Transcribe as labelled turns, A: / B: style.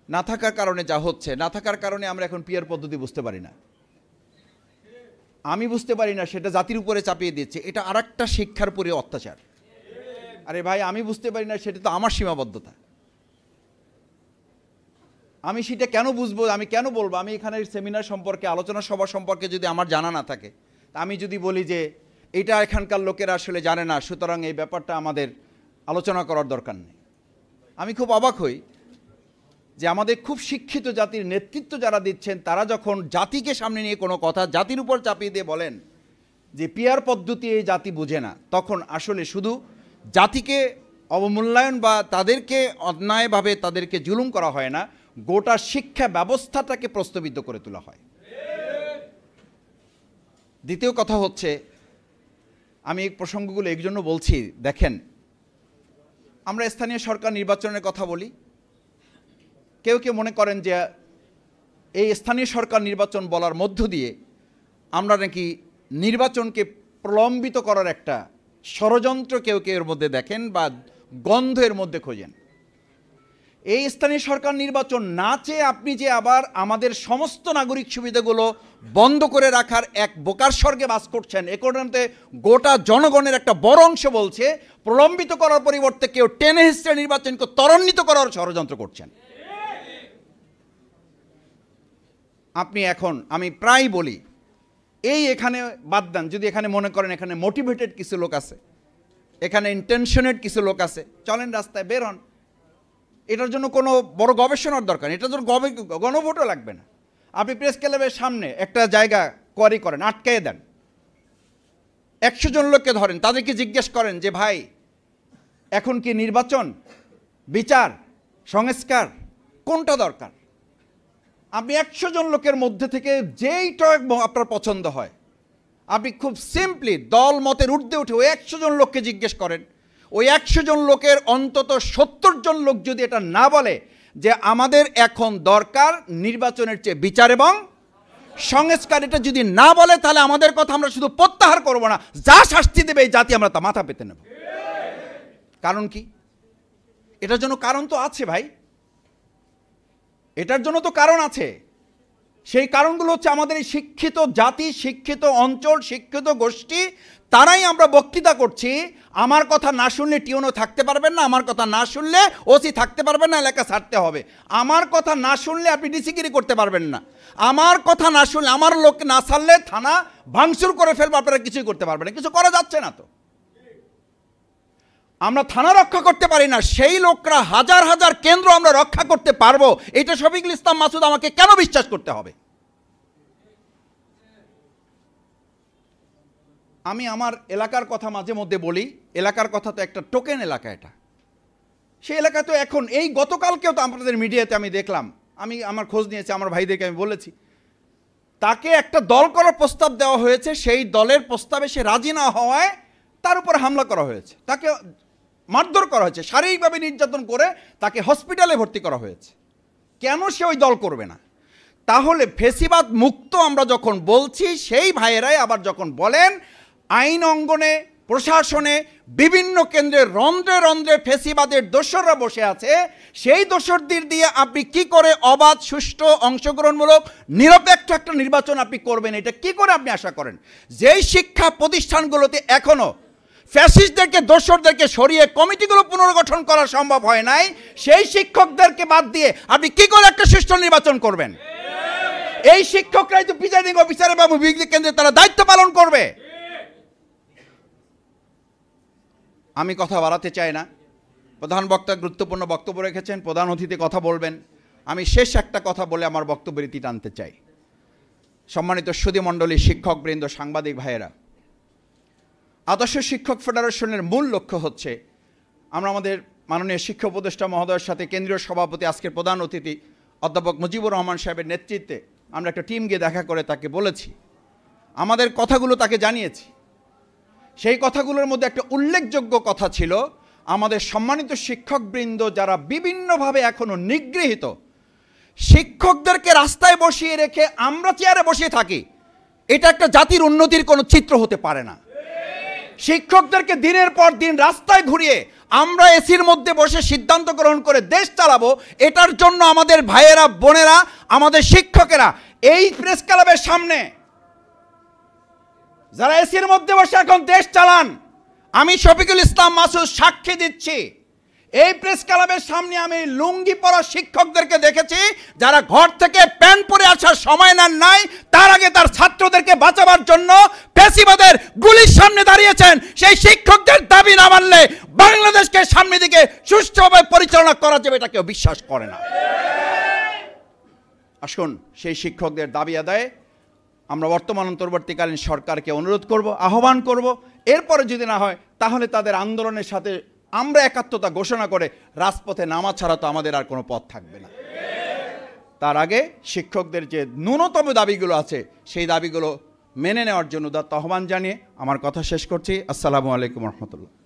A: না থাকার কারণে যা হচ্ছে, না থাকার কারণে আমরা এখন পিয়ার পদ্ধতি বুঝতে পারি না। আমি বুঝতে পারি না, সেটা জাতির উপরে চাপিয়ে দিচ্ছে। এটা আরেকটা শিক্ষার পরে অত্যাচার। আরে ভাই, আমি বুঝতে পারি না, সেটা তো আমার সীমাবদ্ধতা। আমি সেটা কেন বুঝবো, আমি কেন বলবো? আমি এখানে সেমিনার সম্পর্কে, আলোচনা সভা সম্পর্কে যদি আমার জানা না থাকে, আমি যদি বলি যে এটা এখানকার লোকেরা আসলে জানে না, সুতরাং এই ব্যাপারটা আমাদের আলোচনা করার দরকার নেই। আমি খুব অবাক হই যে আমাদের খুব শিক্ষিত জাতির নেতৃত্ব যারা দিচ্ছেন, তারা যখন জাতিকে সামনে নিয়ে কোনো কথা জাতির উপর চাপিয়ে দিয়ে বলেন যে পিয়ার পদ্ধতি এই জাতি বুঝে না, তখন আসলে শুধু জাতিকে অবমূল্যায়ন বা তাদেরকে অন্যায়ভাবে তাদেরকে জুলুম করা হয় না, গোটা শিক্ষা ব্যবস্থাটাকে প্রশ্নবিদ্ধ করে তোলা হয়। দ্বিতীয় কথা হচ্ছে, আমি এই প্রসঙ্গগুলো এই জন্য বলছি, দেখেন, আমরা স্থানীয় সরকার নির্বাচনের কথা বলি, কেউ কেউ মনে করেন যে এই স্থানীয় সরকার নির্বাচন বলার মধ্য দিয়ে আমরা নাকি নির্বাচনকে প্রলম্বিত করার একটা ষড়যন্ত্র কেউ কেউ এর মধ্যে দেখেন বা গন্ধ এর মধ্যে খোঁজেন। এই স্থানীয় সরকার নির্বাচন না চেয়ে আপনি যে আবার আমাদের সমস্ত নাগরিক সুবিধাগুলো বন্ধ করে রাখার এক বোকার স্বর্গে বাস করছেন, এ কারণে গোটা জনগণের একটা বড় অংশ বলছে প্রলম্বিত করার পরিবর্তে কেউ টেনে হিস্ট্রে নির্বাচনকে ত্বরান্বিত করার ষড়যন্ত্র করছেন। আপনি এখন, আমি প্রায় বলি, এই এখানে বাদ দেন, যদি এখানে মনে করেন এখানে মোটিভেটেড কিছু লোক আছে, এখানে ইন্টেনশনেড কিছু লোক আছে, চলেন রাস্তায় বের হন। এটার জন্য কোনো বড় গবেষণার দরকার নেই, এটার জন্য গণভোটও লাগবে না। আপনি প্রেস ক্লাবের সামনে একটা জায়গা কোয়ারি করেন, আটকায়ে দেন, 100 জন লোককে ধরেন, তাদেরকে জিজ্ঞেস করেন যে ভাই, এখন কি নির্বাচন, বিচার, সংস্কার, কোনটা দরকার? আপনি 100 জন লোকের মধ্যে থেকে যেইটা আপনার পছন্দ হয়, আপনি খুব সিম্পলি দল মতের ঊর্ধ্বে উঠে ওই 100 জন লোককে জিজ্ঞেস করেন। ওই 100 জন লোকের অন্তত 70 জন লোক যদি এটা না বলে যে আমাদের এখন দরকার নির্বাচনের চেয়ে বিচার এবং সংস্কার, এটা যদি না বলে, তাহলে আমাদের কথা আমরা শুধু প্রত্যাহার করব না, যা শাস্তি দেবে এই জাতি আমরা তা মাথা পেতে নেব। কারণ কি? এটার জন্য কারণ তো আছে ভাই, এটার জন্য তো কারণ আছে। সেই কারণগুলো হচ্ছে আমাদের এই শিক্ষিত জাতি, শিক্ষিত অঞ্চল, শিক্ষিত গোষ্ঠী, তারাই আমরা বক্তৃতা করছি। আমার কথা না শুনলে টিউনও থাকতে পারবেন না, আমার কথা না শুনলে ওসি থাকতে পারবেন না, এলাকা ছাড়তে হবে। আমার কথা না শুনলে আপনি ডিসিগিরি করতে পারবেন না, আমার কথা না শুনলে, আমার লোক না ছাড়লে থানা ভাঙচুর করে ফেলবে, আপনারা কিছুই করতে পারবেন না। কিছু করা যাচ্ছে না তো। আমরা থানা রক্ষা করতে পারি না, সেই লোকরা হাজার হাজার কেন্দ্র আমরা রক্ষা করতে পারবো, এটা শফিকুল ইসলাম মাসুদ আমাকে কেন বিশ্বাস করতে হবে? আমি আমার এলাকার কথা মাঝে মধ্যে বলি, এলাকার কথা তো একটা টোকেন এলাকা, এটা সেই এলাকা তো এখন, এই গতকালকেও তো আপনাদের মিডিয়াতে আমি দেখলাম, আমি আমার খোঁজ নিয়েছি, আমার ভাইদেরকে আমি বলেছি, তাকে একটা দল করার প্রস্তাব দেওয়া হয়েছে, সেই দলের প্রস্তাবে সে রাজি না হওয়ায় তার উপর হামলা করা হয়েছে, তাকে মারধর করা হয়েছে, শারীরিকভাবে নির্যাতন করে তাকে হসপিটালে ভর্তি করা হয়েছে। কেন সে ওই দল করবে না? তাহলে ফেসিবাদ মুক্ত আমরা যখন বলছি, সেই ভাইয়েরাই আবার যখন বলেন আইন অঙ্গনে, প্রশাসনে, বিভিন্ন কেন্দ্রে রন্ধ্রে রন্ধ্রে ফেসিবাদের দোসররা বসে আছে, সেই দোসরদের দিয়ে আপনি কি করে অবাধ, সুষ্ঠু, অংশগ্রহণমূলক, নিরপেক্ষ একটা নির্বাচন আপনি করবেন? এটা কি করে আপনি আশা করেন? যেই শিক্ষা প্রতিষ্ঠানগুলোতে এখনো ফ্যাসিস্টদেরকে, দোসরদেরকে সরিয়ে কমিটিগুলো পুনর্গঠন করা সম্ভব হয় নাই, সেই শিক্ষকদেরকে বাদ দিয়ে আপনি কি করে একটা সুষ্ঠু নির্বাচন করবেন? এই শিক্ষকরাই তো প্রিজাইডিং অফিসার এবং বিজ্ঞ কেন্দ্রে তারা দায়িত্ব পালন করবে। আমি কথা বাড়াতে চাই না, প্রধান বক্তা গুরুত্বপূর্ণ বক্তব্য রেখেছেন, প্রধান অতিথি কথা বলবেন। আমি শেষ একটা কথা বলে আমার বক্তব্যের ইতি টানতে চাই। সম্মানিত সুধীমণ্ডলী, শিক্ষকবৃন্দ, সাংবাদিক ভাইয়েরা, আদর্শ শিক্ষক ফেডারেশনের মূল লক্ষ্য হচ্ছে, আমরা আমাদের মাননীয় শিক্ষা উপদেষ্টা মহোদয়ের সাথে কেন্দ্রীয় সভাপতি, আজকের প্রধান অতিথি অধ্যাপক মুজিবুর রহমান সাহেবের নেতৃত্বে আমরা একটা টিম গিয়ে দেখা করে তাকে বলেছি, আমাদের কথাগুলো তাকে জানিয়েছি। সেই কথাগুলোর মধ্যে একটা উল্লেখযোগ্য কথা ছিল, আমাদের সম্মানিত শিক্ষকবৃন্দ যারা বিভিন্নভাবে এখনো নিগৃহীত, শিক্ষকদেরকে রাস্তায় বসিয়ে রেখে আমরা চেয়ারে বসে থাকি, এটা একটা জাতির উন্নতির কোনো চিত্র হতে পারে না। শিক্ষকদেরকে দিনের পর দিন রাস্তায় ঘুরিয়ে আমরা এসির মধ্যে বসে সিদ্ধান্ত গ্রহণ করে দেশ চালাবো, এটার জন্য আমাদের ভাইয়েরা বোনেরা আমাদের শিক্ষকেরা এই প্রেস ক্লাবের সামনে যারা এসির মধ্যে বসে এখন দেশ চালান, আমি শফিকুল ইসলাম মাসুদ সাক্ষী দিচ্ছি, এই প্রেস ক্লাবের সামনে আমি লুঙ্গি পরা শিক্ষকদেরকে দেখেছি যারা ঘর থেকে প্যান্ট পরে আসার সময় নেন নাই, তার আগে তার ছাত্রদেরকে বাঁচাবার জন্য ফ্যাসিবাদের গুলির সামনে দাঁড়িয়েছেন। সেই শিক্ষকদের দাবি না মানলে বাংলাদেশকে সামনের দিকে সুষ্ঠুভাবে পরিচালনা করা যাবে এটা কেউ বিশ্বাস করে না। আসুন সেই শিক্ষকদের দাবি আদায়ে আমরা বর্তমান অন্তর্বর্তীকালীন সরকারকে অনুরোধ করব, আহ্বান করব। এরপরে যদি না হয় তাহলে তাদের আন্দোলনের সাথে আমরা একাত্মতা ঘোষণা করে রাজপথে নামা ছাড়া তো আমাদের আর কোনো পথ থাকবে না। তার আগে শিক্ষকদের যে ন্যূনতম দাবিগুলো আছে সেই দাবিগুলো মেনে নেওয়ার জন্য উদাত্ত আহ্বান জানিয়ে আমার কথা শেষ করছি। আসসালামু আলাইকুম রহমতুল্লাহ।